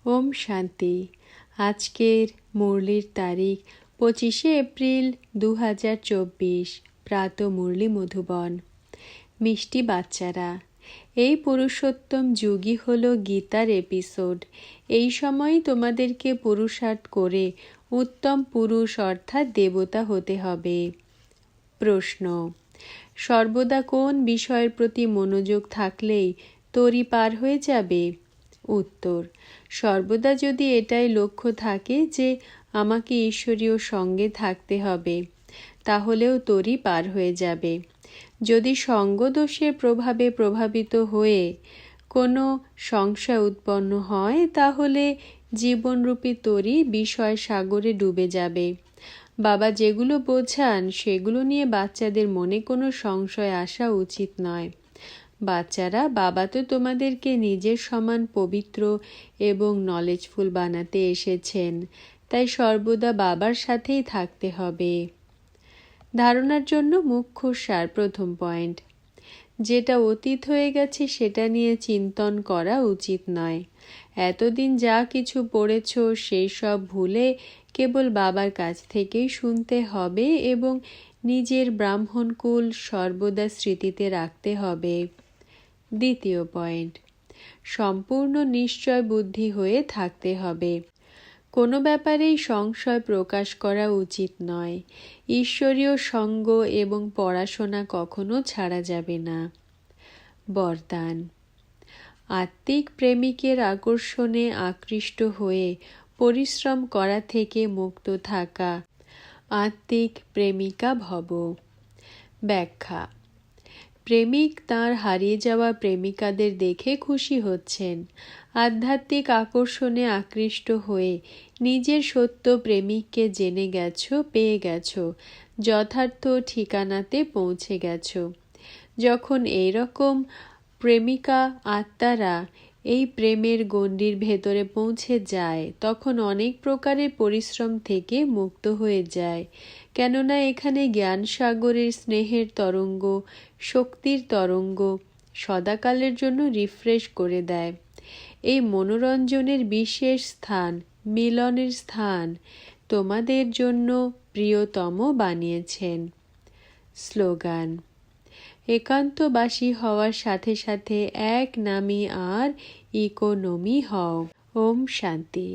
ওম শান্তি। আজকের মুরলির তারিখ 25শে এপ্রিল 2024। প্রাত মুরলি মধুবন। মিষ্টি বাচ্চারা, এই পুরুষোত্তম যুগই হল গীতার এপিসোড। এই সময়ই তোমাদেরকে পুরুষার্থ করে উত্তম পুরুষ অর্থাৎ দেবতা হতে হবে। প্রশ্ন: সর্বদা কোন বিষয়ের প্রতি মনোযোগ থাকলেই তরি পার হয়ে যাবে? উত্তর: সর্বদা যদি এটাই লক্ষ্য থাকে যে আমাকে ঈশ্বরীয় সঙ্গে থাকতে হবে, তাহলেও তরি পার হয়ে যাবে। যদি সঙ্গদোষের প্রভাবে প্রভাবিত হয়ে কোনো সংশয় উৎপন্ন হয়, তাহলে জীবনরূপী তরি বিষয় সাগরে ডুবে যাবে। বাবা যেগুলো বোঝান সেগুলো নিয়ে বাচ্চাদের মনে কোনো সংশয় আসা উচিত নয়। বাচ্চারা, বাবা তো তোমাদেরকে নিজের সমান পবিত্র এবং নলেজফুল বানাতে এসেছেন, তাই সর্বদা বাবার সাথেই থাকতে হবে। ধারণার জন্য মুখ্য সার। প্রথম পয়েন্ট: যেটা অতীত হয়ে গেছে সেটা নিয়ে চিন্তন করা উচিত নয়। এতদিন যা কিছু পড়েছ সেই সব ভুলে কেবল বাবার কাছ থেকেই শুনতে হবে এবং নিজের ব্রাহ্মণকুল সর্বদা স্মৃতিতে রাখতে হবে। দ্বিতীয় পয়েন্ট: সম্পূর্ণ নিশ্চয় বুদ্ধি হয়ে থাকতে হবে। কোনো ব্যাপারেই সংশয় প্রকাশ করা উচিত নয়। ঈশ্বরীয় সঙ্গ এবং পড়াশোনা কখনো ছাড়া যাবে না। বরদান: আত্মিক প্রেমিকের আকর্ষণে আকৃষ্ট হয়ে পরিশ্রম করা থেকে মুক্ত থাকা। আত্মিক প্রেমিকা ভব। ব্যাখ্যা: প্রেমিক তাঁর হারিয়ে যাওয়া প্রেমিকাদের দেখে খুশি হচ্ছেন। আধ্যাত্মিক আকর্ষণে আকৃষ্ট হয়ে নিজের সত্য প্রেমিককে জেনে গেছো, পেয়ে গেছো, যথার্থ ঠিকানাতে পৌঁছে গেছো। যখন এইরকম প্রেমিকা আত্মারা এই প্রেমের গণ্ডির ভেতরে পৌঁছে যায়, তখন অনেক প্রকারের পরিশ্রম থেকে মুক্ত হয়ে যায়। কেননা এখানে জ্ঞান সাগরের স্নেহের তরঙ্গ, শক্তির তরঙ্গ সদাকালের জন্য রিফ্রেশ করে দেয়। এই মনোরঞ্জনের বিশেষ স্থান, মিলনের স্থান তোমাদের জন্য প্রিয়তম বানিয়েছেন। স্লোগান: একান্তবাসী হওয়ার সাথে সাথে এক নামী আর ইকোনমি হও। ওম শান্তি।